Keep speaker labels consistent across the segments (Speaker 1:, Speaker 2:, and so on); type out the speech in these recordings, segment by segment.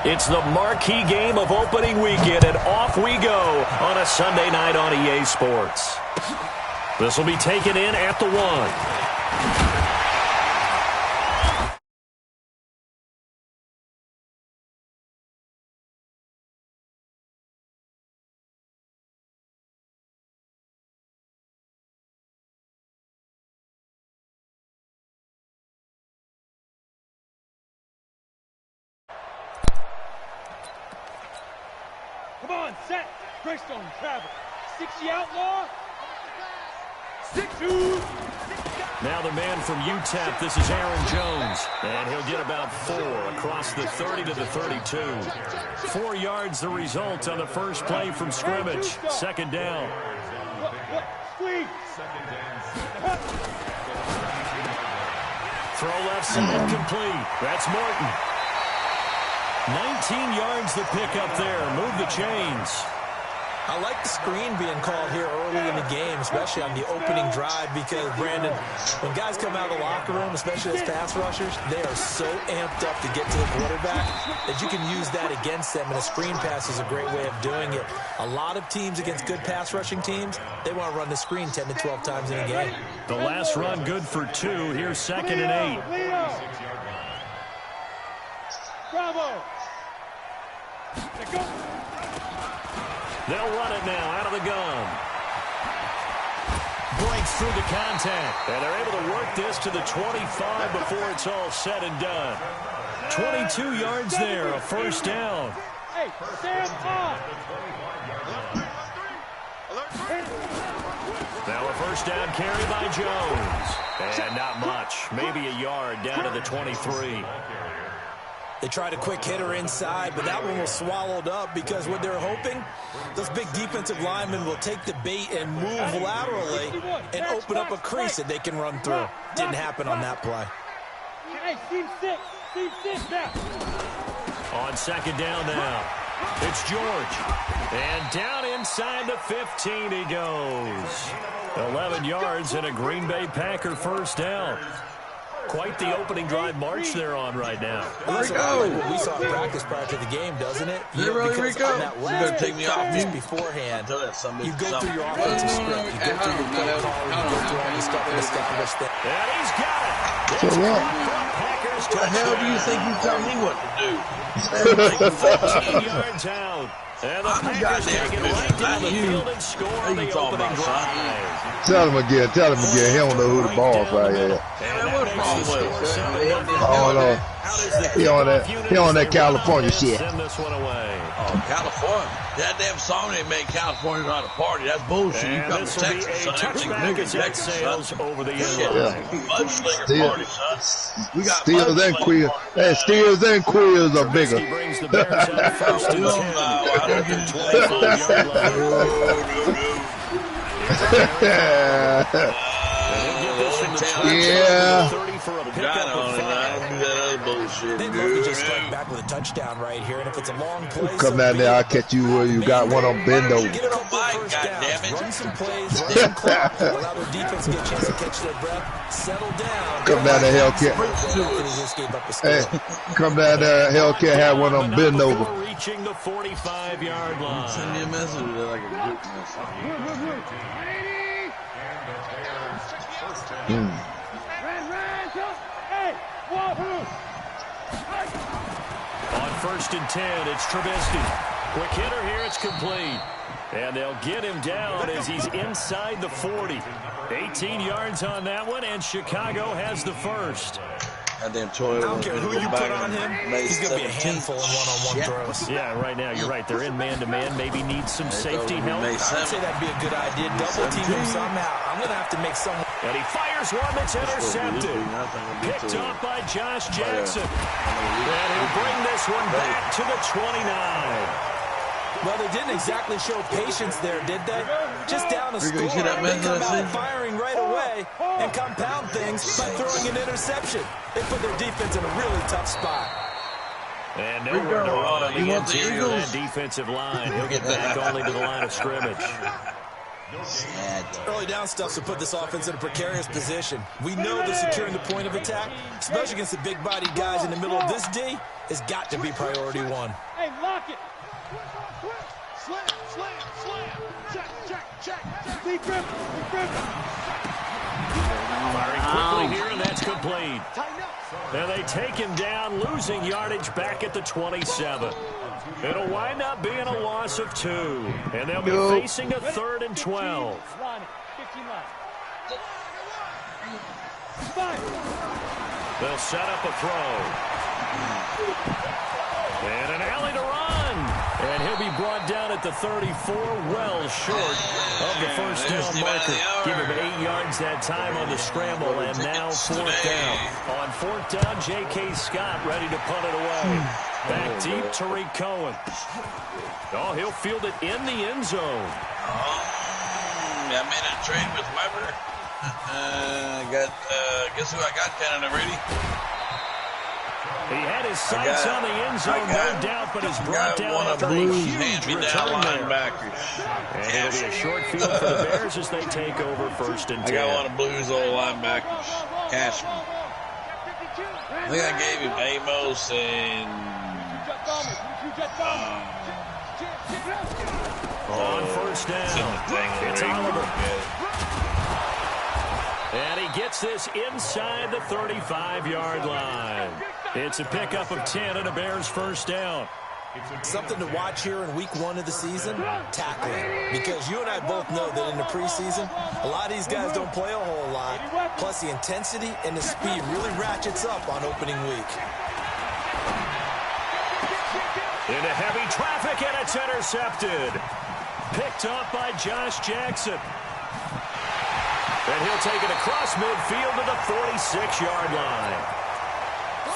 Speaker 1: It's the marquee game of opening weekend, and off we go on a Sunday night on EA Sports. This will be taken in at the 1.
Speaker 2: Come on, set. Greystone, travel. 60 outlaw. 6-2.
Speaker 1: Now the man from UTEP, this is Aaron Jones. And he'll get about 4 across the 30 to the 32. 4 yards the result on the first play from scrimmage. Second down.
Speaker 2: Squeeze.
Speaker 1: Throw left side complete. That's Morton. 19 yards the pick up there. Move the chains.
Speaker 3: I like the screen being called here early in the game, especially on the opening drive, because, Brandon, when guys come out of the locker room, especially as pass rushers, they are so amped up to get to the quarterback that you can use that against them, and a screen pass is a great way of doing it. A lot of teams against good pass rushing teams, they want to run the screen 10 to 12 times in a game.
Speaker 1: The last run good for 2. Here's 2nd and 8.
Speaker 2: Bravo. Go.
Speaker 1: They'll run it now out of the gun. Breaks through the contact. And they're able to work this to the 25 before it's all said and done. 22 yards there, a first down.
Speaker 2: Hey, stand on.
Speaker 1: Now a first down carry by Jones. And not much. Maybe a yard down to the 23.
Speaker 3: They tried a quick hitter inside, but that one was swallowed up because what they're hoping, those big defensive linemen will take the bait and move laterally and open up a crease that they can run through. Didn't happen on that play.
Speaker 2: Hey, team 6. Team 6 now.
Speaker 1: On second down now, it's George. And down inside the 15 he goes. 11 yards and a Green Bay Packer first down. Quite the opening drive march they're on right now.
Speaker 3: That's like what we saw in practice prior to the game, doesn't it?
Speaker 4: Here we go.
Speaker 3: On that last take me off beforehand, you go through your offensive script, you go through your play calling, you go through all the stuff and establish that.
Speaker 1: And he's got it.
Speaker 4: So what?
Speaker 1: Packers
Speaker 4: What the hell do you think you tell me what to do?
Speaker 1: 14 yards out. And the Packers take it right down the field and score on the opening drive.
Speaker 4: Tell him again. He don't know who the ball's right here. Oh, no. He on that California shit.
Speaker 1: Send this one away.
Speaker 5: Oh, California. That damn song they made California not a party. That's bullshit. You come to Texas, son.
Speaker 1: Touchback as that sails over the end line.
Speaker 5: Mudslinger party, son. We got
Speaker 4: Steelers and Queers. Hey, Steelers and Queers are bigger.
Speaker 1: He brings the Bears out first and 10.
Speaker 5: I don't get
Speaker 1: 25-yard line.
Speaker 4: Yeah.
Speaker 1: 30 for a pickup of 5.
Speaker 3: They love to just strike back with a touchdown right here, and if it's a long play,
Speaker 4: Come down there, I'll catch you where you got one on bend over.
Speaker 3: Get it on first down. Run some plays, run some clock, allow their defense to get a chance to catch their breath, settle down.
Speaker 4: Come down there, Hellcat. Hey, come down there, Hellcat had one on bend over.
Speaker 1: Reaching the 45-yard line.
Speaker 5: Send me a message with that like a group message.
Speaker 1: On first and 10, it's Trubisky. Quick hitter here, it's complete. And they'll get him down as he's inside the 40. 18 yards on that one, and Chicago has the first.
Speaker 5: Goddamn Troy.
Speaker 3: I don't care who you put on him, he's going to be a handful in one-on-one throws.
Speaker 1: Yeah, right now, you're right. They're in man-to-man. Maybe need some safety help.
Speaker 3: I'd say that'd be a good idea. Double team him somehow. I'm going to have to make someone.
Speaker 1: And he fires one that's intercepted. Picked off by Josh Jackson. And he'll bring this one back to the 29.
Speaker 3: Well, they didn't exactly show patience there, did they? Just down a score, they come out firing right away and compound things by throwing an interception. They put their defense in a really tough spot.
Speaker 1: And nowhere to run on the interior of that defensive line. He'll get back only to the line of scrimmage.
Speaker 3: Early down stuff to put this offense in a precarious position. We know they're securing the point of attack, especially against the big-bodied guys in the middle of this D. has got to be priority one.
Speaker 2: Hey, lock it. Slam, slam, slam. Check, check, check. Deep grip, deep grip.
Speaker 1: Firing quickly here, and that's complete. And they take him down, losing yardage back at the 27. It'll wind up being a loss of 2. And they'll be facing a 3rd and 12.
Speaker 2: 15 lines.
Speaker 1: They'll set up a throw. And an alley to run. And he'll be brought down at the 34, well short of the first down marker. Give him 8 yards that time on the scramble, and now 4th down. On 4th down, J.K. Scott ready to punt it away. Back deep, Tariq Cohen. Oh, he'll field it in the end zone.
Speaker 5: I made a trade with Weber. Guess who I got, Canada ready?
Speaker 1: He had his sights on the end zone, no doubt, but is brought down after a huge return there. And it'll be a short field for the Bears as they take over 1st and 10.
Speaker 5: I got one of Blues old linebackers, Cashman. I think I gave him Amos and
Speaker 1: on 1st down, it's Oliver. And he gets this inside the 35-yard line. It's a pickup of 10 and a Bears 1st down.
Speaker 3: Something to watch here in week 1 of the season, tackling. Because you and I both know that in the preseason, a lot of these guys don't play a whole lot. Plus the intensity and the speed really ratchets up on opening week.
Speaker 1: Into heavy traffic, and it's intercepted. Picked up by Josh Jackson. And he'll take it across midfield to the 46-yard line.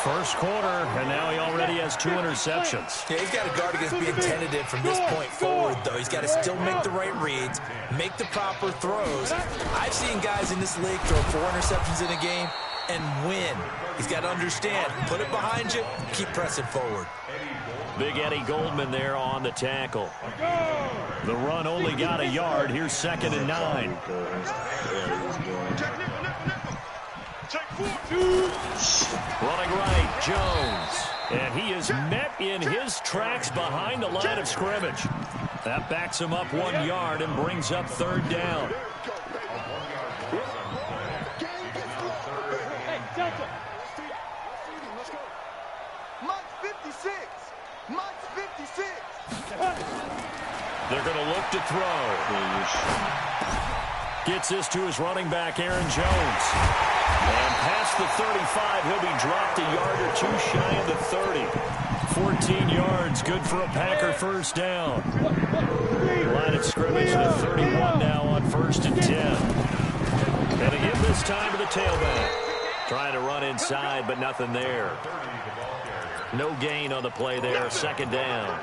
Speaker 1: First quarter, and now he already has 2 interceptions.
Speaker 3: Yeah, he's got to guard against being tentative from this point forward, though. He's got to still make the right reads, make the proper throws. I've seen guys in this league throw 4 interceptions in a game and win. He's got to understand, put it behind you, keep pressing forward.
Speaker 1: Big Eddie Goldman there on the tackle. The run only got a yard. Here's 2nd and 9. Running right, Jones. And he is met in his tracks behind the line of scrimmage. That backs him up 1 yard and brings up 3rd down.
Speaker 2: Hey, Delta.
Speaker 6: Mike's 56. Mike's 56.
Speaker 1: They're going to look to throw. Gets this to his running back, Aaron Jones. And past the 35, he'll be dropped a yard or 2 shy of the 30. 14 yards, good for a Packer 1st down. Line of scrimmage to 31 now on 1st and 10. And again this time to the tailback. Trying to run inside, but nothing there. No gain on the play there, 2nd down.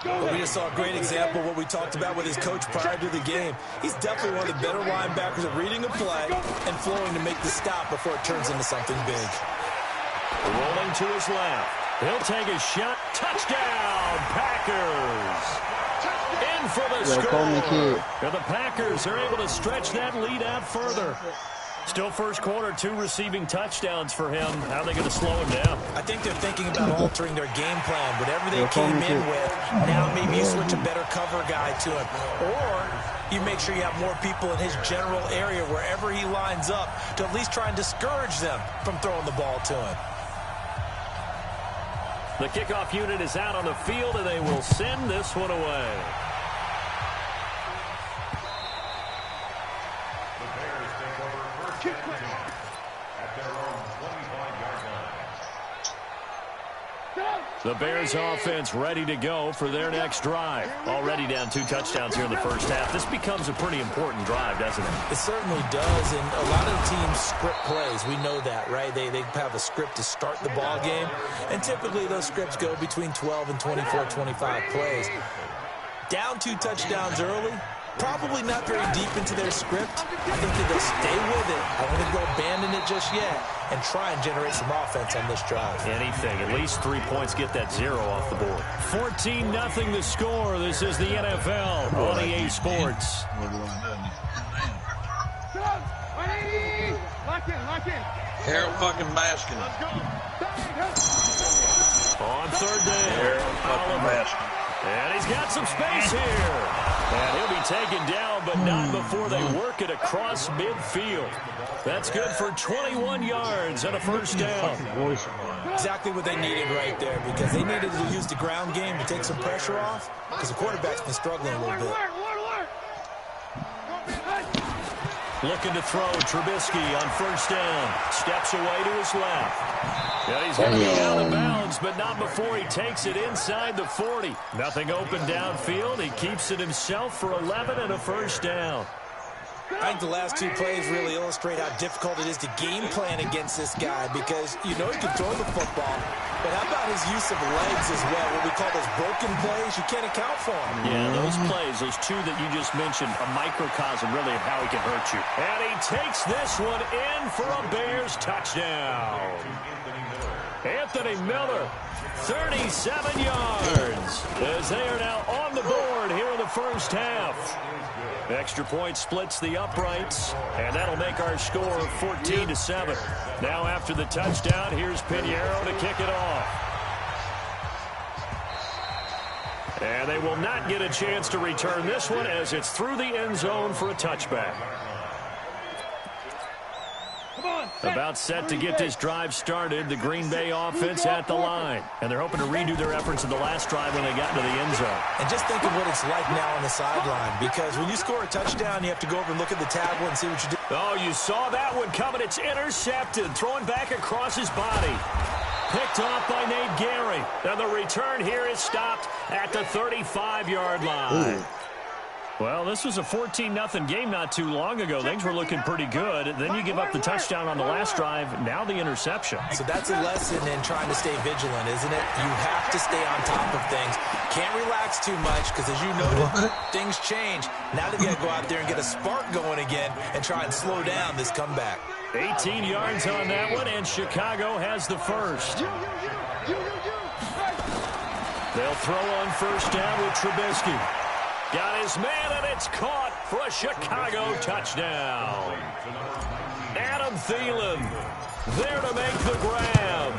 Speaker 3: Well, we just saw a great example of what we talked about with his coach prior to the game. He's definitely one of the better linebackers at reading a play and flowing to make the stop before it turns into something big.
Speaker 1: Rolling to his left. He'll take a shot. Touchdown, Packers. In for the score. And the Packers are able to stretch that lead out further. Still first quarter, 2 receiving touchdowns for him. How are they going to slow him down?
Speaker 3: I think they're thinking about altering their game plan. Whatever they came in with, now maybe you switch a better cover guy to him. Or you make sure you have more people in his general area wherever he lines up to at least try and discourage them from throwing the ball to him.
Speaker 1: The kickoff unit is out on the field, and they will send this one away. The Bears offense ready to go for their next drive. Already down 2 touchdowns here in the first half. This becomes a pretty important drive, doesn't it?
Speaker 3: It certainly does, and a lot of the teams script plays. We know that, right? They have a script to start the ball game, and typically those scripts go between 12 and 24, 25 plays. Down 2 touchdowns early, probably not very deep into their script. I think that they'll stay with it. I don't think they'll abandon it just yet and try and generate some offense on this drive.
Speaker 1: Anything. At least 3 points, get that 0 off the board. 14-0 the score. This is the NFL on EA Sports.
Speaker 2: Lock in, lock in.
Speaker 5: Harold fucking Baskin.
Speaker 1: On third down, Oliver. And he's got some space here. And he'll be taken down, but not before they work it across midfield. That's good for 21 yards and a first down.
Speaker 3: Exactly what they needed right there, because they needed to use the ground game to take some pressure off, because the quarterback's been struggling a little bit.
Speaker 1: Looking to throw, Trubisky on first down. Steps away to his left. And he's going to be out of bounds, but not before he takes it inside the 40. Nothing open downfield. He keeps it himself for 11 and a first down.
Speaker 3: I think the last two plays really illustrate how difficult it is to game plan against this guy, because you know he can throw the football, but how about his use of legs as well, what we call those broken plays? You can't account for them.
Speaker 1: Yeah, those plays, those two that you just mentioned, a microcosm really of how he can hurt you. And he takes this one in for a Bears touchdown. Anthony Miller, 37 yards, as they are now on the board here in the first half. Extra point splits the uprights, and that'll make our score 14-7. Now after the touchdown, here's Pinheiro to kick it off. And they will not get a chance to return this one as it's through the end zone for a touchback. About set to get this drive started, the Green Bay offense at the line. And they're hoping to redo their efforts in the last drive when they got into the end zone.
Speaker 3: And just think of what it's like now on the sideline, because when you score a touchdown, you have to go over and look at the tablet and see what you did.
Speaker 1: Oh, you saw that one coming. It's intercepted, thrown back across his body. Picked off by Nate Gary. And the return here is stopped at the 35-yard line. Ooh. Well, this was a 14-0 game not too long ago. Things were looking pretty good. Then you give up the touchdown on the last drive. Now the interception.
Speaker 3: So that's a lesson in trying to stay vigilant, isn't it? You have to stay on top of things. Can't relax too much, because as you noted, things change. Now they've got to go out there and get a spark going again and try and slow down this comeback.
Speaker 1: 18 yards on that one, and Chicago has the first. They'll throw on first down with Trubisky. Got his man, and it's caught for a Chicago touchdown. Adam Thielen there to make the grab,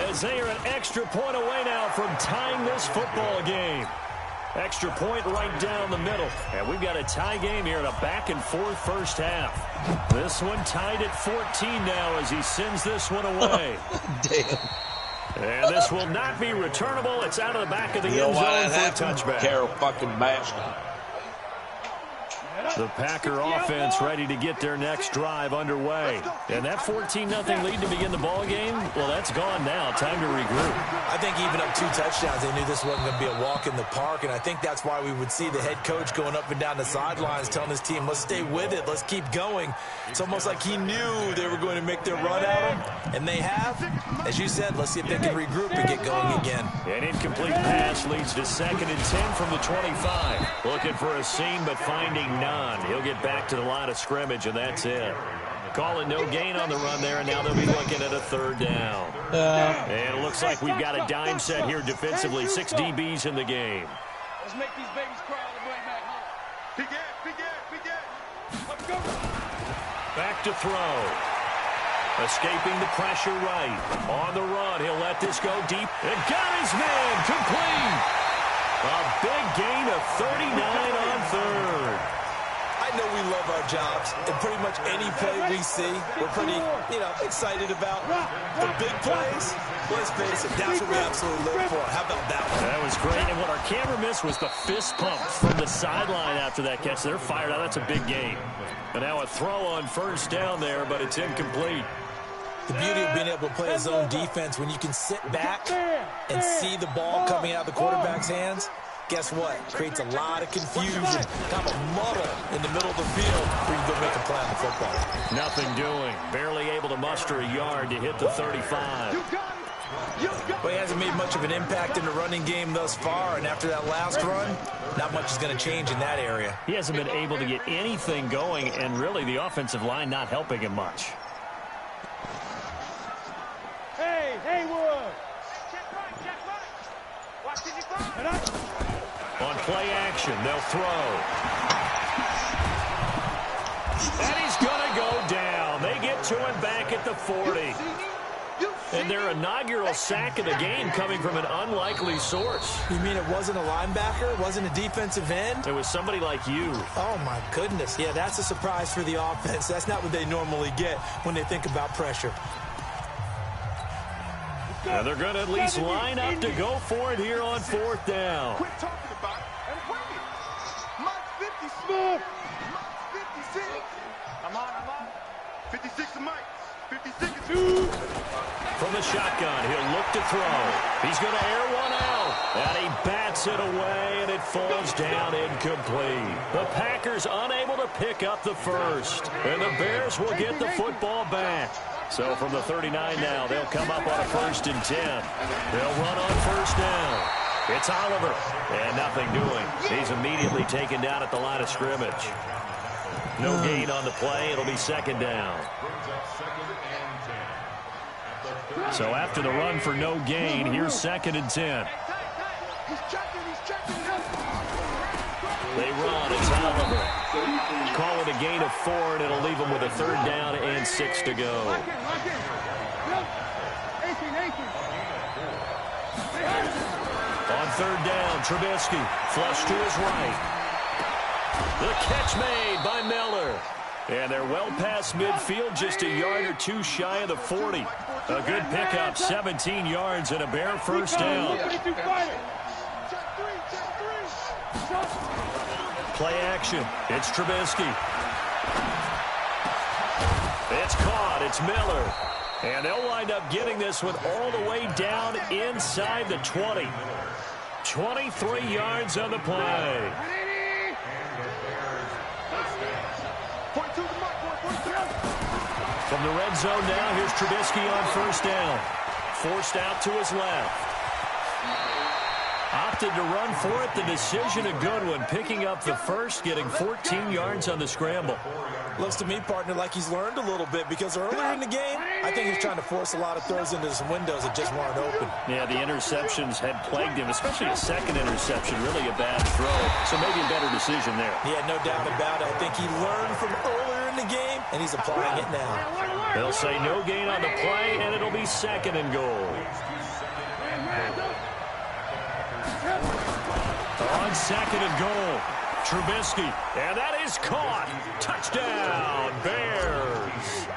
Speaker 1: as they are an extra point away now from tying this football game. Extra point right down the middle. And we've got a tie game here in a back-and-forth first half. This one tied at 14 now as he sends this one away.
Speaker 4: Damn.
Speaker 1: And this will not be returnable. It's out of the back of the end zone for a touchback.
Speaker 5: Carol fucking Bastion.
Speaker 1: The Packer offense ready to get their next drive underway. And that 14-0 lead to begin the ball game, well, that's gone now. Time to regroup.
Speaker 3: I think even up 2 touchdowns, they knew this wasn't going to be a walk in the park, and I think that's why we would see the head coach going up and down the sidelines telling his team, let's stay with it, let's keep going. It's almost like he knew they were going to make their run at him, and they have. As you said, let's see if they can regroup and get going again.
Speaker 1: An incomplete pass leads to 2nd and 10 from the 25. Looking for a seam, but finding none. He'll get back to the line of scrimmage, and that's it. Calling no gain on the run there, and now they'll be looking at a 3rd down. And it looks like we've got a dime set here defensively. 6 DBs in the game.
Speaker 2: Let's make these babies cry on the way back home. Begin. Let's go.
Speaker 1: Back to throw. Escaping the pressure right. On the run, he'll let this go deep. And got his man complete. A big gain of 39 on 3rd.
Speaker 3: I know we love our jobs, and pretty much any play we see, we're pretty, excited about. The big plays, let's face it, that's what we absolutely live for. How about that one?
Speaker 1: That was great, and what our camera missed was the fist pumps from the sideline after that catch. They're fired out. That's a big gain. And now a throw on first down there, but it's incomplete.
Speaker 3: The beauty of being able to play his own defense, when you can sit back and see the ball coming out of the quarterback's hands, guess what? Creates a lot of confusion, kind of a muddle in the middle of the field where you go make a play on the football.
Speaker 1: Nothing doing. Barely able to muster a yard to hit the 35.
Speaker 3: Well, he hasn't made much of an impact in the running game thus far, and after that last run, not much is going to change in that area.
Speaker 1: He hasn't been able to get anything going, and really the offensive line not helping him much.
Speaker 2: Hey, Haywood.
Speaker 1: On play action, they'll throw. And he's going to go down. They get to him back at the 40. And their inaugural sack of the game coming from an unlikely source.
Speaker 3: You mean it wasn't a linebacker? It wasn't a defensive end?
Speaker 1: It was somebody like you.
Speaker 3: Oh, my goodness. Yeah, that's a surprise for the offense. That's not what they normally get when they think about pressure.
Speaker 1: Now they're going to at least line up to go for it here on 4th down.
Speaker 6: Quit talking about it and bring it. Mike 56. Mike 56. I'm on. 56 to Mike. 56 to 2.
Speaker 1: From the shotgun, he'll look to throw. He's going to air one out. And he bats it away, and it falls down incomplete. The Packers unable to pick up the first. And the Bears will get the football back. So from the 39 now, they'll come up on a 1st and 10. They'll run on 1st down. It's Oliver. And nothing doing. He's immediately taken down at the line of scrimmage. No gain on the play. It'll be 2nd down. So after the run for no gain, here's 2nd and 10. They run. It's Oliver. Call it a gain of 4, and it'll leave them with a 3rd down and 6 to go. On 3rd down, Trubisky. Flush to his right. The catch made by Miller. And they're well past midfield, just a yard or 2 shy of the 40. A good pickup, 17 yards and a Bear 1st down. Play action. It's Trubisky. It's caught. It's Miller. And they'll wind up getting this one all the way down inside the 20. 23 yards on the play. From the red zone now, here's Trubisky on 1st down. Forced out to his left. Opted to run for it. The decision a good one. Picking up the first, getting 14 yards on the scramble.
Speaker 3: Looks to me, partner, like he's learned a little bit because earlier in the game, I think he's trying to force a lot of throws into some windows that just weren't open.
Speaker 1: Yeah, the interceptions had plagued him, especially a second interception. Really a bad throw. So maybe a better decision there.
Speaker 3: Yeah, no doubt about it. I think he learned from earlier in the game, and he's applying it now.
Speaker 1: They'll say no gain on the play, and it'll be 2nd and goal. On 2nd and goal, Trubisky, and that is caught. Touchdown, Bears.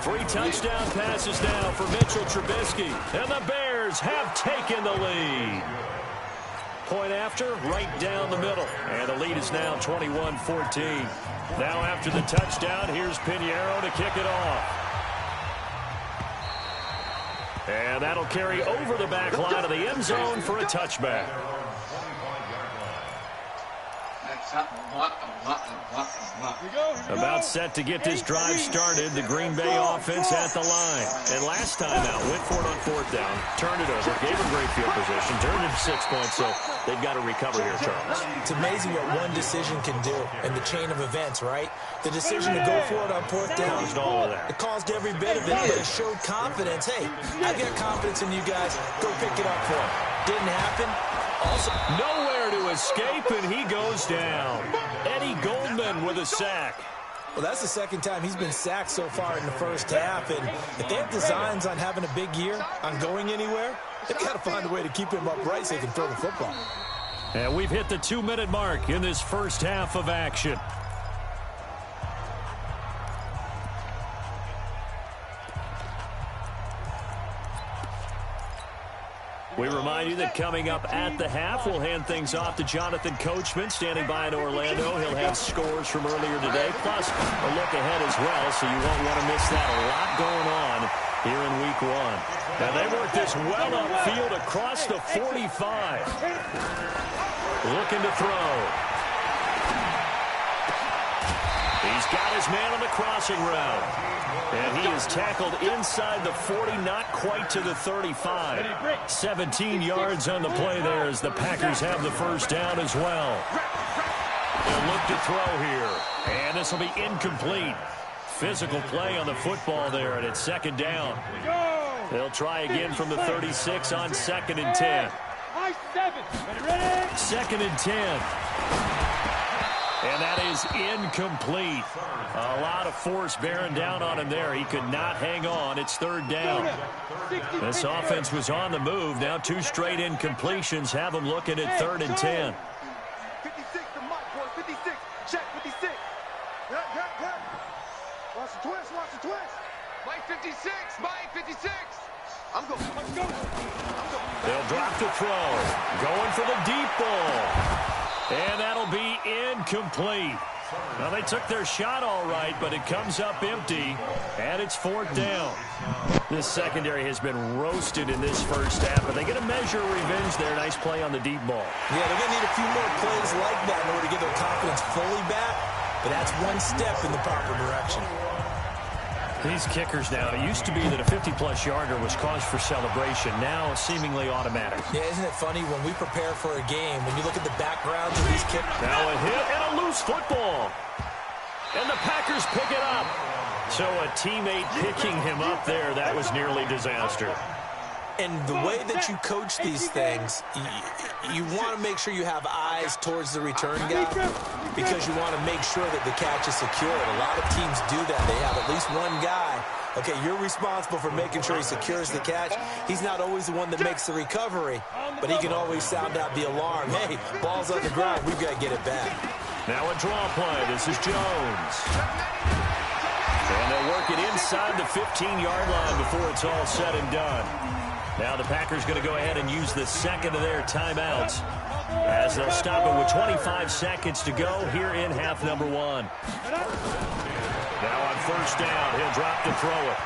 Speaker 1: 3 touchdown passes now for Mitchell Trubisky, and the Bears have taken the lead. Point after, right down the middle, and the lead is now 21-14. Now after the touchdown, here's Pinheiro to kick it off. And that'll carry over the back line of the end zone for a touchback. About set to get this drive started. The Green Bay offense at the line. And last time out, went for it on 4th down, turned it over, gave a great field position, turned it to 6 points, so they've got to recover here, Charles.
Speaker 3: It's amazing what one decision can do in the chain of events, right? The decision to go for it on 4th down.
Speaker 1: Caused all of that.
Speaker 3: It caused every bit of it, but it showed confidence. Hey, I got confidence in you guys. Go pick it up for him. Didn't happen. Also,
Speaker 1: nowhere to escape, and he goes down. Eddie Goldman with a sack.
Speaker 3: Well, that's the 2nd time he's been sacked so far in the 1st half, and if they have designs on having a big year, on going anywhere, they've got to find a way to keep him upright so they can throw the football.
Speaker 1: And we've hit the 2-minute mark in this 1st half of action. We remind you that coming up at the half, we'll hand things off to Jonathan Coachman, standing by in Orlando. He'll have scores from earlier today, plus a look ahead as well, so you won't want to miss that. A lot going on here in Week 1. Now, they work this well upfield across the 45. Looking to throw. He's got his man on the crossing route. And he is tackled inside the 40, not quite to the 35. 17 yards on the play there as the Packers have the 1st down as well. They'll look to throw here. And this will be incomplete. Physical play on the football there, and it's 2nd down. They'll try again from the 36 on 2nd and 10. 2nd and 10. And that is incomplete. A lot of force bearing down on him there. He could not hang on. It's third down. This offense was on the move. Now 2 straight incompletions have them looking at 3rd and 10.
Speaker 6: 56 to Mike, boy. 56. Check 56.
Speaker 2: Watch the twist. Watch the twist.
Speaker 6: Mike 56. Mike 56. I'm going. Let's go.
Speaker 1: They'll drop the throw. Going for the deep ball. And that'll be incomplete. Now, they took their shot all right, but it comes up empty, and it's 4th down. This secondary has been roasted in this first half, but they get a measure of revenge there. Nice play on the deep ball.
Speaker 3: Yeah, they're going to need a few more plays like that in order to get their confidence fully back, but that's one step in the proper direction.
Speaker 1: These kickers now, it used to be that a 50-plus yarder was cause for celebration. Now, seemingly automatic.
Speaker 3: Yeah, isn't it funny when we prepare for a game, when you look at the backgrounds of these kickers?
Speaker 1: Now a hit and a loose football. And the Packers pick it up. So a teammate picking him up there, that was nearly disaster.
Speaker 3: And the way that you coach these things, you want to make sure you have eyes towards the return guy because you want to make sure that the catch is secured. A lot of teams do that. They have at least one guy. Okay, you're responsible for making sure he secures the catch. He's not always the one that makes the recovery, but he can always sound out the alarm. Hey, ball's on the ground. We've got to get it back.
Speaker 1: Now a draw play. This is Jones. And they'll work it inside the 15-yard line before it's all said and done. Now the Packers going to go ahead and use the second of their timeouts as they'll stop it with 25 seconds to go here in half number 1. Now on first down, he'll drop to throw it.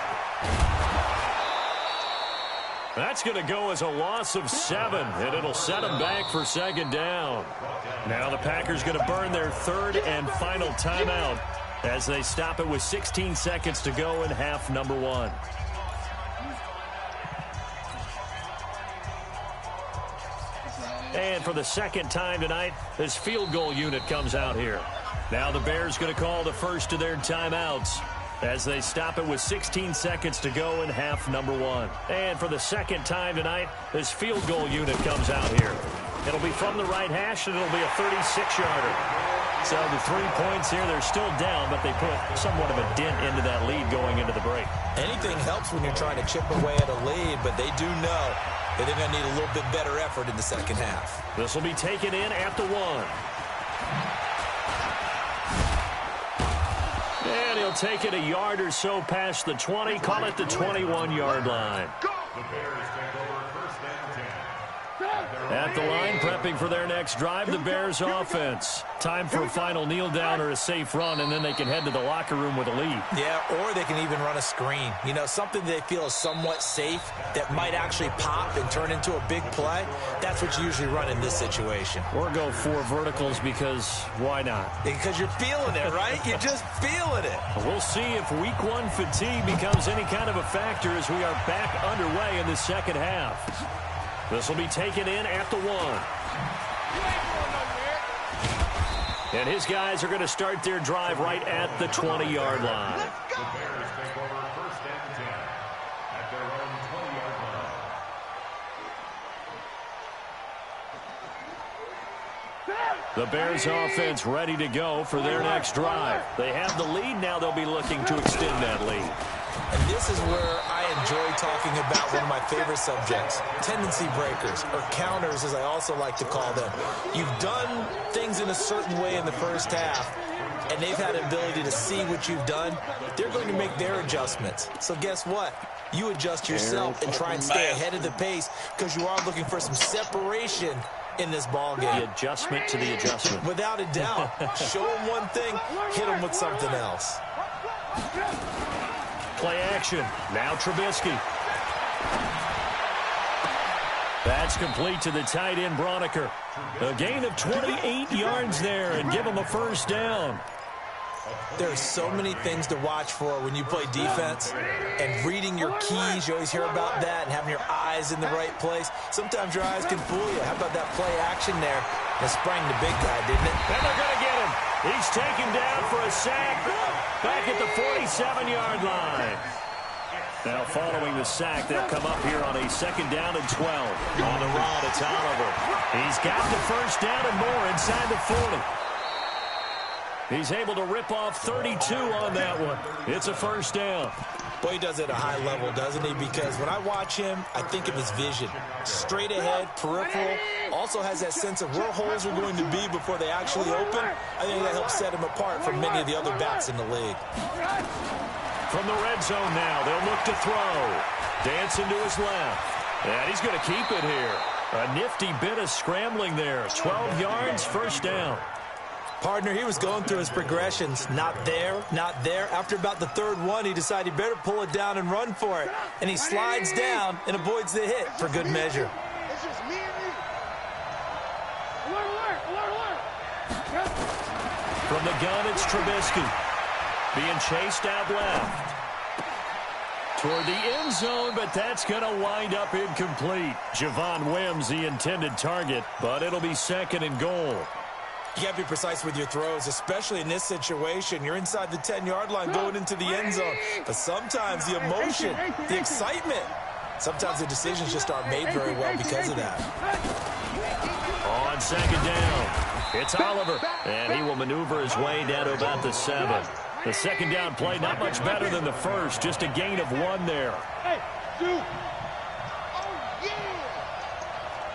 Speaker 1: That's going to go as a loss of 7, and it'll set them back for 2nd down. Now the Packers going to burn their 3rd and final timeout as they stop it with 16 seconds to go in half number 1. And for the second time tonight, this field goal unit comes out here. Now the Bears going to call the first of their timeouts as they stop it with 16 seconds to go in half number 1. And for the second time tonight, this field goal unit comes out here. It'll be from the right hash, and it'll be a 36-yarder. So the 3 points here, they're still down, but they put somewhat of a dent into that lead going into the break.
Speaker 3: Anything helps when you're trying to chip away at a lead, but they do know that they're going to need a little bit better effort in the second half.
Speaker 1: This will be taken in at the 1. And he'll take it a yard or so past the 20, call it the 21-yard line. At the line, prepping for their next drive, the Bears offense. Time for a final kneel down or a safe run, and then they can head to the locker room with a lead.
Speaker 3: Yeah, or they can even run a screen. You know, something they feel is somewhat safe that might actually pop and turn into a big play. That's what you usually run in this situation.
Speaker 1: Or go 4 verticals because why not?
Speaker 3: Because you're feeling it, right? You're just feeling it.
Speaker 1: We'll see if week 1 fatigue becomes any kind of a factor as we are back underway in the second half. This will be taken in at the 1. And his guys are going to start their drive right at the 20-yard line. The Bears offense ready to go for their next drive. They have the lead. Now they'll be looking to extend that lead.
Speaker 3: And this is where I enjoy talking about one of my favorite subjects, tendency breakers, or counters as I also like to call them. You've done things in a certain way in the first half, and they've had an ability to see what you've done. They're going to make their adjustments. So guess what? You adjust yourself and try and stay ahead of the pace because you are looking for some separation in this ball game.
Speaker 1: The adjustment to the adjustment.
Speaker 3: Without a doubt. Show them one thing, hit them with something else.
Speaker 1: Play action. Now Trubisky. That's complete to the tight end, Broniker. A gain of 28 yards there and give him a first down.
Speaker 3: There are so many things to watch for when you play defense, and reading your keys, you always hear about that, and having your eyes in the right place. Sometimes your eyes can fool you. How about that play action there? It sprang the big guy, didn't it?
Speaker 1: And they're going to get him. He's taken down for a sack back at the 47-yard line. Now following the sack, they'll come up here on a 2nd down and 12. On the run, it's Oliver. He's got the first down and more inside the 40. He's able to rip off 32 on that one. It's a first down.
Speaker 3: Boy, he does it at a high level, doesn't he? Because when I watch him, I think of his vision. Straight ahead, peripheral, also has that sense of where holes are going to be before they actually open. I think that helps set him apart from many of the other backs in the league.
Speaker 1: From the red zone now, they'll look to throw. Dancing to his left. And he's going to keep it here. A nifty bit of scrambling there. 12 yards, first down.
Speaker 3: Partner, he was going through his progressions. Not there, not there. After about the third one, he decided he better pull it down and run for it. And he slides down and avoids the hit for good measure.
Speaker 2: It's just me and you. Alert, alert, alert, alert.
Speaker 1: From the gun, it's Trubisky. Being chased out left. Toward the end zone, but that's going to wind up incomplete. Javon Wims, the intended target, but it'll be second and goal.
Speaker 3: You got to be precise with your throws, especially in this situation. You're inside the 10-yard line going into the end zone. But sometimes the emotion, the excitement, sometimes the decisions just aren't made very well because of that.
Speaker 1: On second down, it's Oliver, and he will maneuver his way down to about the 7. The second down play not much better than the first, just a gain of 1 there.
Speaker 2: Hey, dude. Oh, yeah.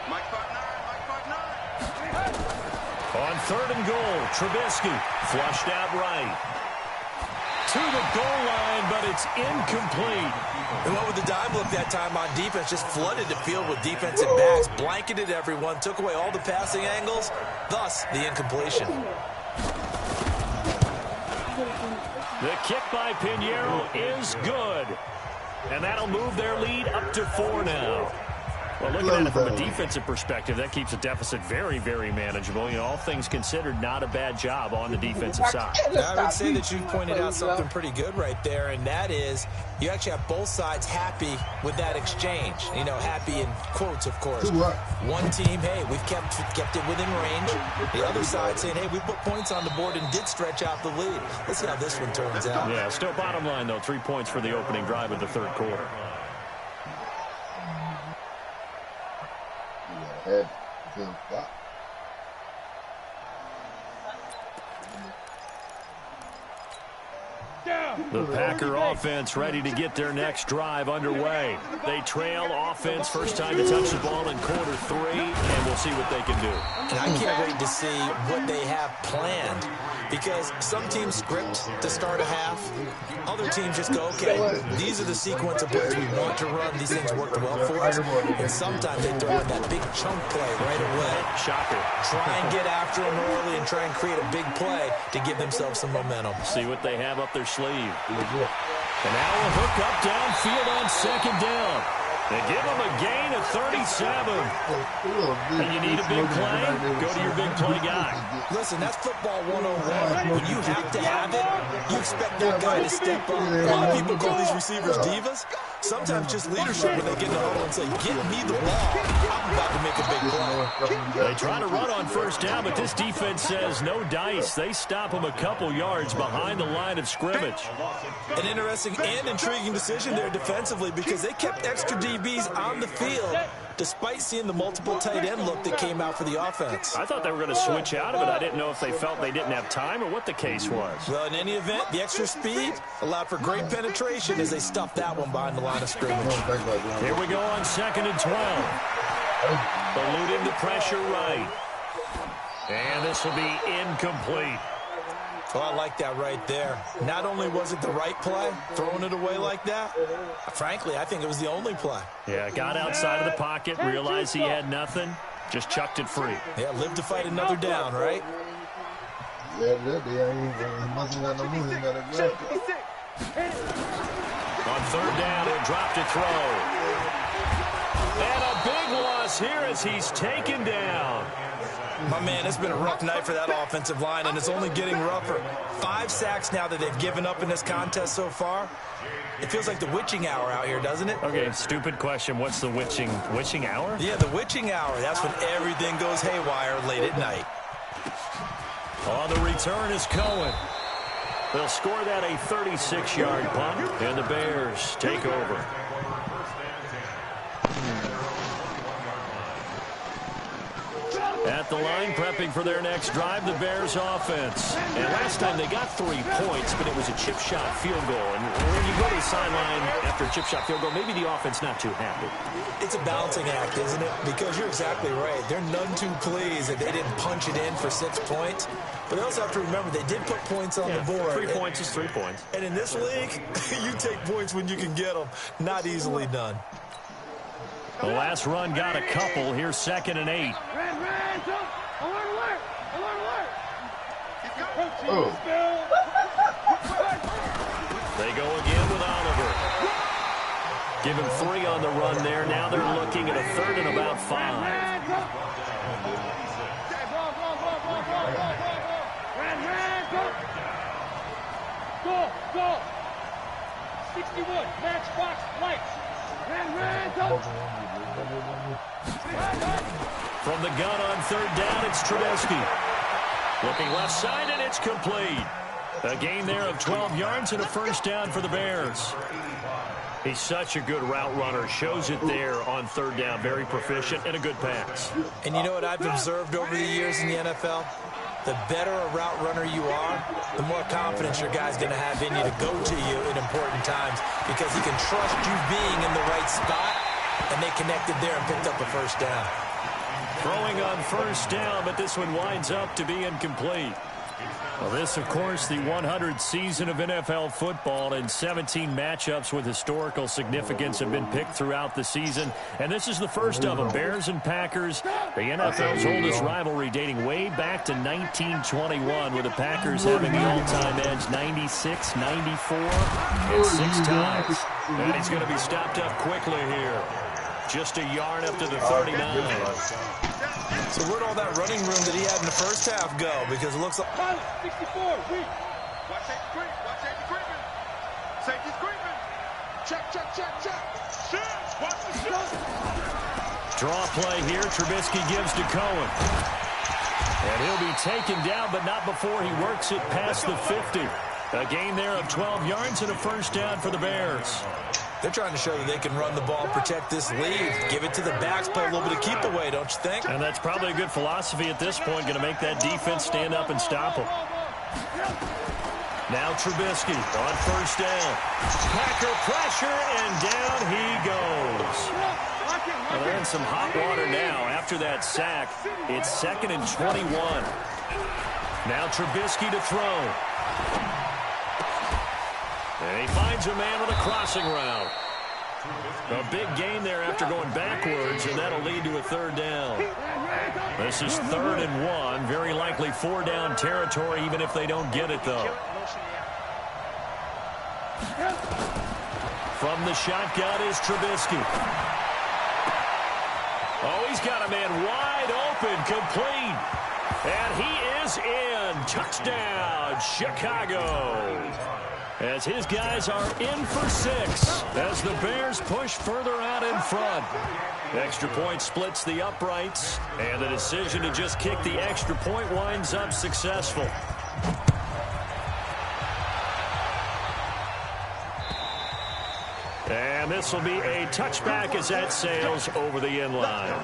Speaker 6: Mike 5'9", Mike 5'9".
Speaker 1: On third and goal, Trubisky flushed out right. To the goal line, but it's incomplete.
Speaker 3: And what would the dime look that time on defense? Just flooded the field with defensive backs, blanketed everyone, took away all the passing angles, thus the incompletion.
Speaker 1: The kick by Pinheiro is good. And that'll move their lead up to 4 now. Well, looking at it from a defensive perspective, that keeps a deficit very, very manageable. You know, all things considered, not a bad job on the defensive side.
Speaker 3: I would say that you've pointed out something pretty good right there, and that is you actually have both sides happy with that exchange. You know, happy in quotes, of course. One team, hey, we've kept it within range. The other side saying, hey, we put points on the board and did stretch out the lead. Let's see how this one turns out.
Speaker 1: Yeah, still bottom line, though, 3 points for the opening drive of the third quarter.
Speaker 4: Head to the
Speaker 1: The Packer offense ready to get their next drive underway. They trail offense, first time to touch the ball in quarter 3, and we'll see what they can do.
Speaker 3: And I can't wait to see what they have planned, because some teams script to start a half. Other teams just go, okay, these are the sequence of plays we want to run. These things worked well for us. And sometimes they throw in that big chunk play right away.
Speaker 1: Shocker.
Speaker 3: Try and get after them early and try and create a big play to give themselves some momentum.
Speaker 1: See what they have up their sleeve. And now a hook up downfield on second down. They give them a gain of 37. And you need a big play? Go to your big play guy.
Speaker 3: Listen, that's football 101. When you have to have it, you expect that guy to step up. A lot of people call these receivers divas. Sometimes just leadership when they get in the huddle and say, get me the ball. I'm about to make a big play.
Speaker 1: They try to run on first down, but this defense says no dice. They stop them a couple yards behind the line of scrimmage.
Speaker 3: An interesting and intriguing decision there defensively, because they kept extra DBs on the field despite seeing the multiple tight end look that came out for the offense.
Speaker 1: I thought they were going to switch out of it. I didn't know if they felt they didn't have time or what the case was.
Speaker 3: Well, in any event, the extra speed allowed for great penetration as they stuffed that one behind the line of scrimmage.
Speaker 1: Here we go on second and 12. Eluding the pressure right. And this will be incomplete.
Speaker 3: Well, I like that right there. Not only was it the right play, throwing it away like that, frankly, I think it was the only play.
Speaker 1: Yeah, got outside of the pocket, realized he had nothing, just chucked it free.
Speaker 3: Yeah, live to fight another down, right?
Speaker 1: On third down, he'll drop to throw. And a big loss here as he's taken down.
Speaker 3: My man, it's been a rough night for that offensive line, and it's only getting rougher. 5 sacks now that they've given up in this contest so far. It feels like the witching hour out here, doesn't it?
Speaker 1: Okay, stupid question. What's the witching hour?
Speaker 3: Yeah, the witching hour. That's when everything goes haywire late at night.
Speaker 1: On the return is Cohen. They'll score that a 36-yard punt, and the Bears take over. At the line, prepping for their next drive, the Bears offense. And last time they got 3 points, but it was a chip shot field goal. And when you go to the sideline after a chip shot field goal, maybe the offense not too happy.
Speaker 3: It's a balancing act, isn't it? Because you're exactly right. They're none too pleased that they didn't punch it in for 6 points. But they also have to remember they did put points on the board.
Speaker 1: 3 points is 3 points.
Speaker 3: And in this league, you take points when you can get them. Not easily done.
Speaker 1: The last run got a couple. Here's 2nd and 8.
Speaker 4: Oh.
Speaker 1: They go again with Oliver. Give him 3 on the run there. Now they're looking at a 3rd and about 5.
Speaker 2: Go. 61, matchbox lights. Go.
Speaker 1: From the gun on 3rd down, it's Trubisky. Looking left side, and it's complete. A gain there of 12 yards and a 1st down for the Bears. He's such a good route runner. Shows it there on 3rd down. Very proficient and a good pass.
Speaker 3: And you know what I've observed over the years in the NFL? The better a route runner you are, the more confidence your guy's going to have in you to go to you in important times because he can trust you being in the right spot, and they connected there and picked up a 1st down.
Speaker 1: Throwing on 1st down, but this one winds up to be incomplete. Well, this, of course, the 100th season of NFL football, and 17 matchups with historical significance have been picked throughout the season. And this is the first of them, Bears and Packers, the NFL's oldest rivalry dating way back to 1921, with the Packers having the all-time edge 96, 94, and 6 times. And he's going to be stopped up quickly here. Just a yard up to the 39.
Speaker 3: So where'd all that running room that he had in the 1st half go? Because it looks like...
Speaker 2: 64, weak.
Speaker 6: Watch safety creeping. Safety's creeping. Check. Shit. Watch the shot.
Speaker 1: Draw play here. Trubisky gives to Cohen. And he'll be taken down, but not before he works it past the 50. A gain there of 12 yards and a 1st down for the Bears.
Speaker 3: They're trying to show that they can run the ball, protect this lead, give it to the backs, play a little bit of keep away, don't you think?
Speaker 1: And that's probably a good philosophy at this point, going to make that defense stand up and stop them. Now Trubisky on 1st down. Packer pressure, and down he goes. Well, they're in some hot water now. After that sack, it's 2nd and 21. Now Trubisky to throw. And he finds a man with a crossing route. A big gain there after going backwards, and that'll lead to a 3rd down. This is 3rd and 1. Very likely 4-down territory, even if they don't get it, though. From the shotgun is Trubisky. Oh, he's got a man wide open, complete. And he is in. Touchdown, Chicago. As his guys are in for 6 as the Bears push further out in front. Extra point splits the uprights, and the decision to just kick the extra point winds up successful. And this will be a touchback as that sails over the end line.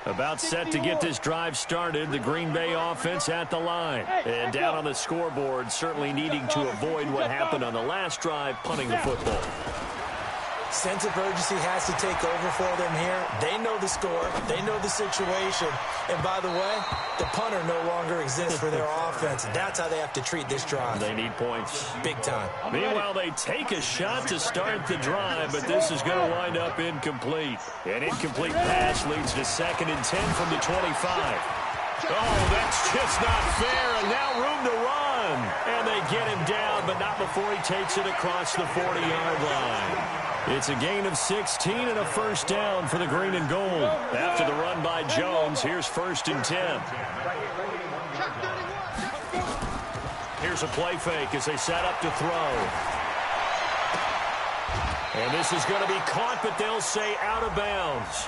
Speaker 1: About set to get this drive started, the Green Bay offense at the line. And down on the scoreboard, certainly needing to avoid what happened on the last drive, punting the football.
Speaker 3: Sense of urgency has to take over for them here. They know the score. They know the situation. And by the way, the punter no longer exists for their offense. That's how they have to treat this drive.
Speaker 1: They need points.
Speaker 3: Big time.
Speaker 1: Meanwhile, they take a shot to start the drive, but this is going to wind up incomplete. An incomplete pass leads to 2nd and 10 from the 25. Oh, that's just not fair, and now room to run. And they get him down, but not before he takes it across the 40-yard line. It's a gain of 16 and a 1st down for the green and gold. After the run by Jones, here's 1st and 10. Here's a play fake as they set up to throw. And this is going to be caught, but they'll say out of bounds.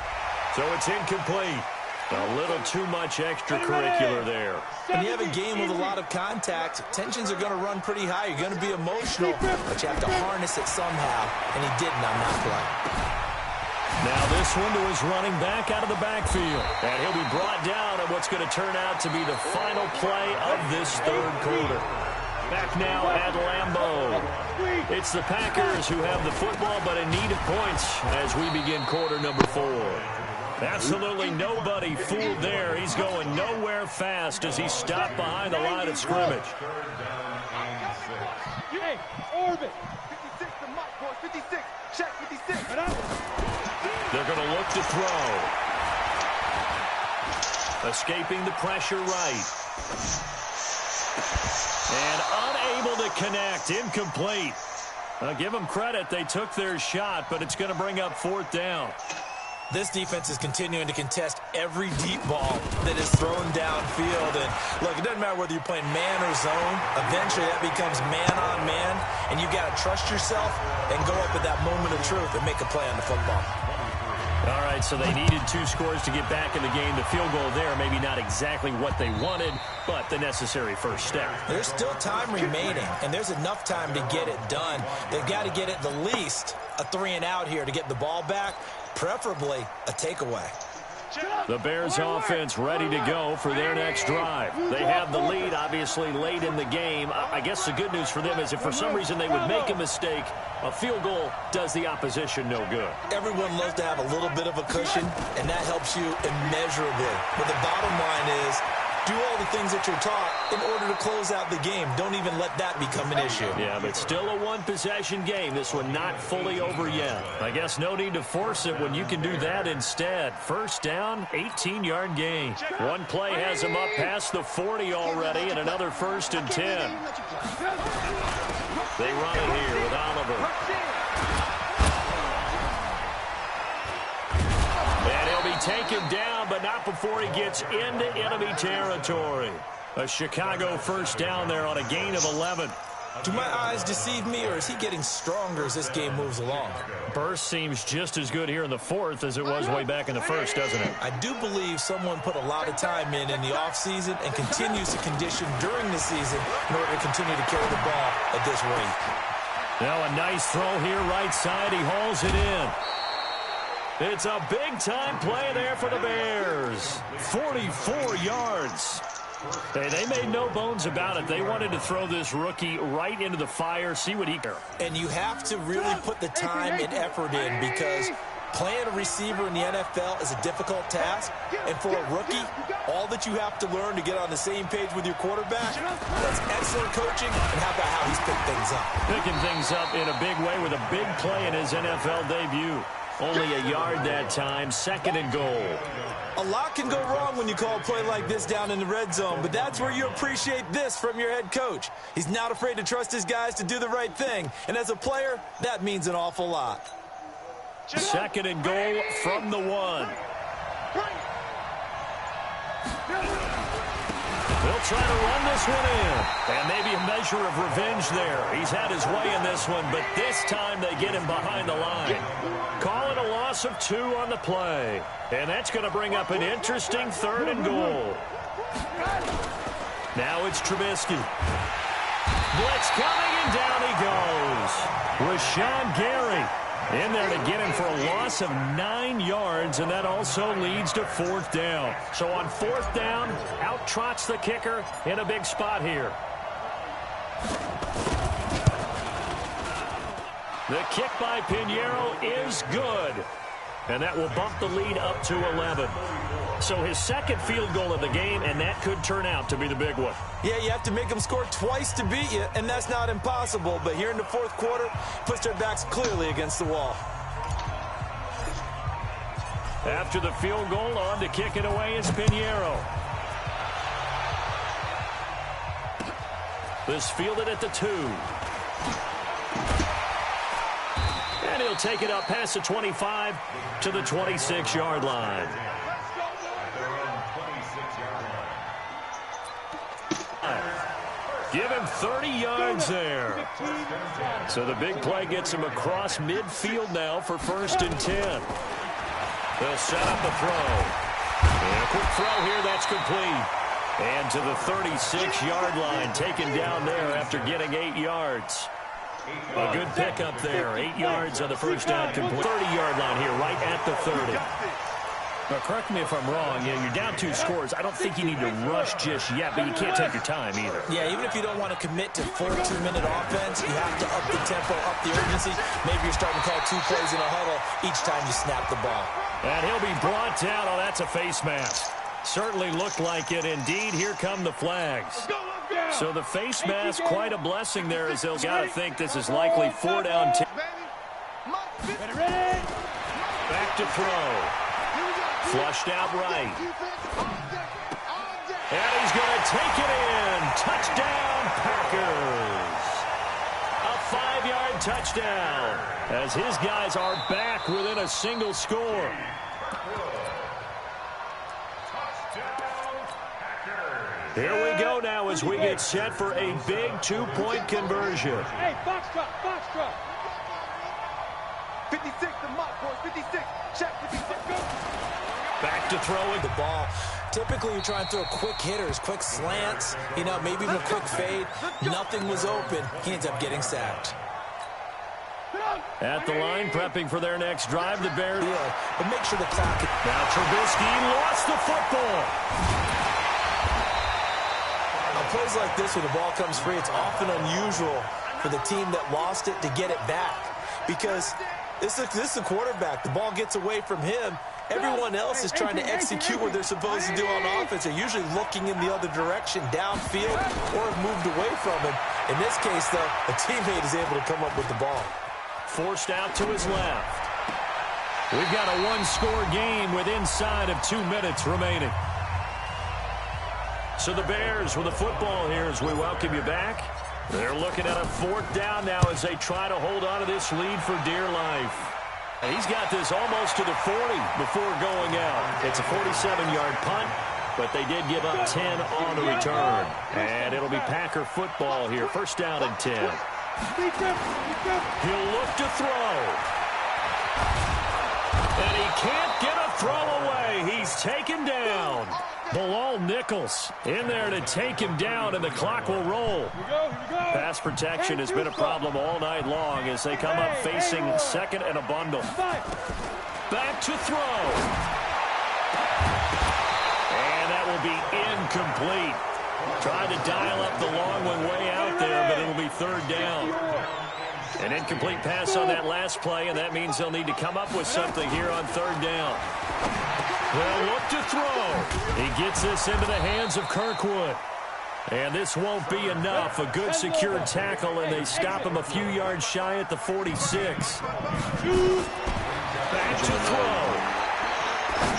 Speaker 1: So it's incomplete. A little too much extracurricular there.
Speaker 3: When you have a game with a lot of contact, tensions are going to run pretty high. You're going to be emotional, but you have to harness it somehow, and he didn't on that play.
Speaker 1: Now this one to his running back out of the backfield. And he'll be brought down at what's going to turn out to be the final play of this third quarter. Back now at Lambeau. It's the Packers who have the football but in need of points as we begin quarter number 4. Absolutely nobody fooled there. He's going nowhere fast as he stopped behind the line of scrimmage.
Speaker 2: Hey, Orbit.
Speaker 6: 56 to Mike, boys. 56. Check 56.
Speaker 1: They're going to look to throw. Escaping the pressure right. And unable to connect. Incomplete. Give them credit. They took their shot, but it's going to bring up 4th down.
Speaker 3: This defense is continuing to contest every deep ball that is thrown downfield. And, look, it doesn't matter whether you're playing man or zone. Eventually, that becomes man-on-man, and you've got to trust yourself and go up at that moment of truth and make a play on the football.
Speaker 1: All right, so they needed 2 scores to get back in the game. The field goal there, maybe not exactly what they wanted, but the necessary first step.
Speaker 3: There's still time remaining, and there's enough time to get it done. They've got to get at the least a 3-and-out here to get the ball back, preferably a takeaway.
Speaker 1: The Bears offense ready to go for their next drive. They have the lead, obviously, late in the game. I guess the good news for them is if for some reason they would make a mistake, a field goal does the opposition no good.
Speaker 3: Everyone loves to have a little bit of a cushion, and that helps you immeasurably. But the bottom line is, do all the things that you're taught in order to close out the game. Don't even let that become an issue.
Speaker 1: Yeah, but still a one-possession game. This one not fully over yet. I guess no need to force it when you can do that instead. First down, 18-yard gain. One play has him up past the 40 already, and another 1st and 10. They run it here with Oliver. And he'll be taken down, but not before he gets into enemy territory. A Chicago first down there on a gain of 11.
Speaker 3: Do my eyes deceive me, or is he getting stronger as this game moves along?
Speaker 1: Burst seems just as good here in the 4th as it was way back in the 1st, doesn't it?
Speaker 3: I do believe someone put a lot of time in the offseason and continues to condition during the season in order to continue to carry the ball at this rate.
Speaker 1: Now a nice throw here right side. He hauls it in. It's a big-time play there for the Bears. 44 yards. Hey, they made no bones about it. They wanted to throw this rookie right into the fire, see what he can.
Speaker 3: And you have to really put the time and effort in because playing a receiver in the NFL is a difficult task. And for a rookie, all that you have to learn to get on the same page with your quarterback, that's excellent coaching. And how about how he's picked things up?
Speaker 1: Picking things up in a big way with a big play in his NFL debut. Only a yard that time, 2nd and goal.
Speaker 3: A lot can go wrong when you call a play like this down in the red zone, but that's where you appreciate this from your head coach. He's not afraid to trust his guys to do the right thing, and as a player, that means an awful lot.
Speaker 1: 2nd and goal from the 1. They'll try to run this one in, and maybe a measure of revenge there. He's had his way in this one, but this time they get him behind the line. Call it a loss of 2 on the play, and that's going to bring up an interesting 3rd and goal. Now it's Trubisky. Blitz coming, and down he goes. Rashawn Gary in there to get him for a loss of 9 yards, and that also leads to 4th down. So on 4th down, out trots the kicker in a big spot here. The kick by Pinheiro is good, and that will bump the lead up to 11. So his 2nd field goal of the game, and that could turn out to be the big one.
Speaker 3: Yeah, you have to make them score twice to beat you, and that's not impossible. But here in the 4th quarter, puts their backs clearly against the wall.
Speaker 1: After the field goal, on to kick it away is Pinheiro. This fielded at the 2. And he'll take it up past the 25 to the 26-yard line. Give him 30 yards there. So the big play gets him across midfield now for 1st and 10. They'll set up the throw. And a quick throw here, that's complete. And to the 36-yard line, taken down there after getting 8 yards. A good pickup there. 8 yards on the first down. 30-yard line here, right at the 30. Now, correct me if I'm wrong. You're down 2 scores. I don't think you need to rush just yet, but you can't take your time either.
Speaker 3: Yeah, even if you don't want to commit to full 2-minute offense, you have to up the tempo, up the urgency. Maybe you're starting to call 2 plays in a huddle each time you snap the ball.
Speaker 1: And he'll be brought down. Oh, that's a face mask. Certainly looked like it. Indeed, here come the flags. So the face mask, quite a blessing there, as they'll got to think this is likely 4 down. Back to throw. Flushed out right. And he's going to take it in. Touchdown, Packers. A 5-yard touchdown as his guys are back within a single score. Here we go now as we get set for a big 2-point conversion.
Speaker 2: Hey, box truck.
Speaker 6: 56, the mark, boys. 56. Check, 56. Go.
Speaker 3: Back to throwing the ball. Typically, you're trying to throw quick hitters, quick slants, maybe even a quick fade. Nothing was open. He ends up getting sacked.
Speaker 1: At the line, prepping for their next drive, the Bears.
Speaker 3: Yeah, but make sure the clock.
Speaker 1: Now Trubisky lost the football.
Speaker 3: Plays like this when the ball comes free, it's often unusual for the team that lost it to get it back because this is the quarterback. The ball gets away from him. Everyone else is trying to execute what they're supposed to do on offense. They're usually looking in the other direction, downfield, or have moved away from him. In this case, though, a teammate is able to come up with the ball.
Speaker 1: Forced out to his left. We've got a 1-score game with inside of 2 minutes remaining. So the Bears with the football here as we welcome you back. They're looking at a 4th down now as they try to hold on to this lead for dear life. He's got this almost to the 40 before going out. It's a 47-yard punt, but they did give up 10 on the return. And it'll be Packer football here. 1st down and 10. He'll look to throw. And he can't get a throw away. He's taken down. Bilal Nichols in there to take him down, and the clock will roll. Pass protection has been a problem all night long as they come up facing 2nd and a bundle. Back to throw. And that will be incomplete. Trying to dial up the long one way out there, but it'll be 3rd down. An incomplete pass on that last play, and that means they'll need to come up with something here on 3rd down. They'll look to throw. He gets this into the hands of Kirkwood. And this won't be enough. A good secured tackle, and they stop him a few yards shy at the 46. Back to throw.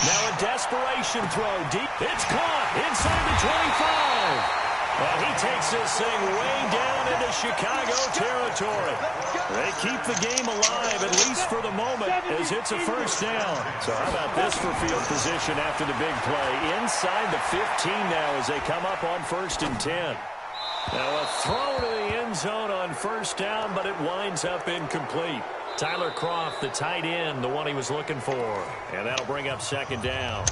Speaker 1: Now a desperation throw. Deep. It's caught inside the 25. And he takes this thing way down into Chicago territory. They keep the game alive, at least for the moment, as it's a 1st down. So how about this for field position after the big play? Inside the 15 now as they come up on 1st and 10. Now a throw to the end zone on 1st down, but it winds up incomplete. Tyler Kroft, the tight end, the one he was looking for. And that'll bring up 2nd down.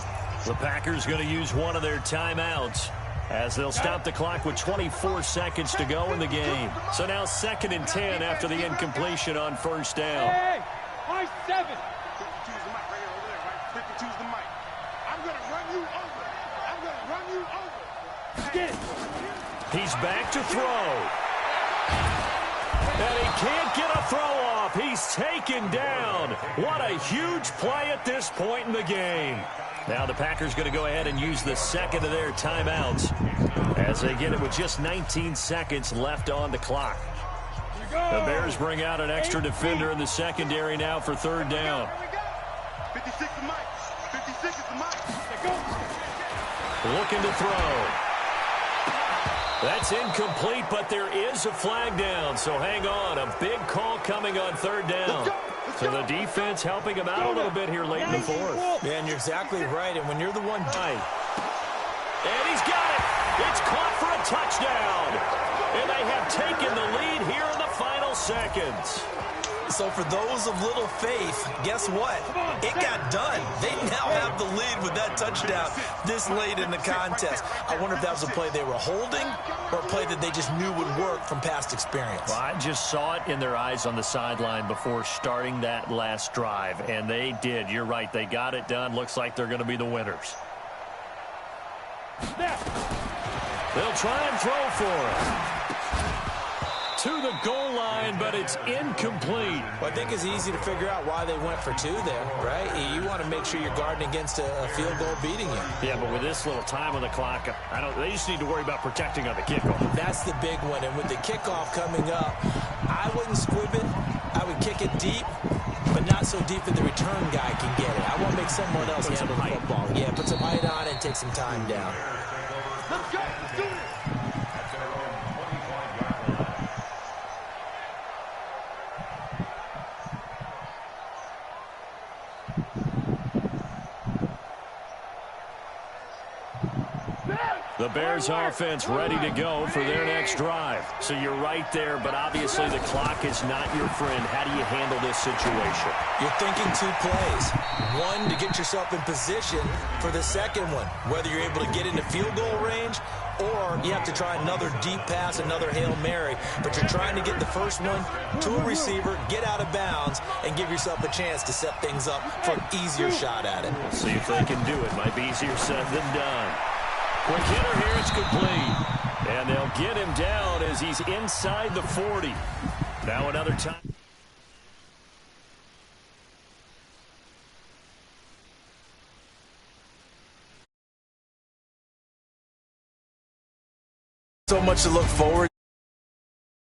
Speaker 1: The Packers going to use one of their timeouts, as they'll stop the clock with 24 seconds to go in the game. So now 2nd and 10 after the incompletion on 1st down.
Speaker 2: Hey, high 7.
Speaker 6: 52's the mic right here over there, right? 52's the mic. I'm going to run you over. I'm going to run you over.
Speaker 2: Get it.
Speaker 1: He's back to throw. And he can't get a throw off. He's taken down. What a huge play at this point in the game. Now the Packers going to go ahead and use the 2nd of their timeouts as they get it with just 19 seconds left on the clock. The Bears bring out an extra defender in the secondary now for 3rd down.
Speaker 6: 56 the mic. 56 is the mic.
Speaker 1: Looking to throw. That's incomplete, but there is a flag down, so hang on. A big call coming on 3rd down. So the defense helping him out a little bit here late in the 4th.
Speaker 3: Man, you're exactly right, and when you're the one...
Speaker 1: And he's got it. It's caught for a touchdown. And they have taken the lead here in the final seconds.
Speaker 3: So for those of little faith, guess what? It got done. They now have the lead with that touchdown this late in the contest. I wonder if that was a play they were holding or a play that they just knew would work from past experience.
Speaker 1: Well, I just saw it in their eyes on the sideline before starting that last drive, and they did. You're right. They got it done. Looks like they're going to be the winners. They'll try and throw for it. To the goal line, but it's incomplete.
Speaker 3: Well, I think it's easy to figure out why they went for 2 there, right? You want to make sure you're guarding against a field goal beating you.
Speaker 1: Yeah, but with this little time on the clock, they just need to worry about protecting on the kickoff.
Speaker 3: That's the big one, and with the kickoff coming up, I wouldn't squib it. I would kick it deep, but not so deep that the return guy can get it. I want to make someone else handle the football. Yeah, put some height on it and take some time down.
Speaker 2: Let's go. Let's do this.
Speaker 1: The Bears offense ready to go for their next drive. So you're right there, but obviously the clock is not your friend. How do you handle this situation?
Speaker 3: You're thinking 2 plays. One, to get yourself in position for the second one, whether you're able to get into field goal range or you have to try another deep pass, another Hail Mary. But you're trying to get the first one to a receiver, get out of bounds, and give yourself a chance to set things up for an easier shot at it.
Speaker 1: See if they can do it. Might be easier said than done. Quick hitter here, it's complete. And they'll get him down as he's inside the 40. Now another time.
Speaker 3: So much to look forward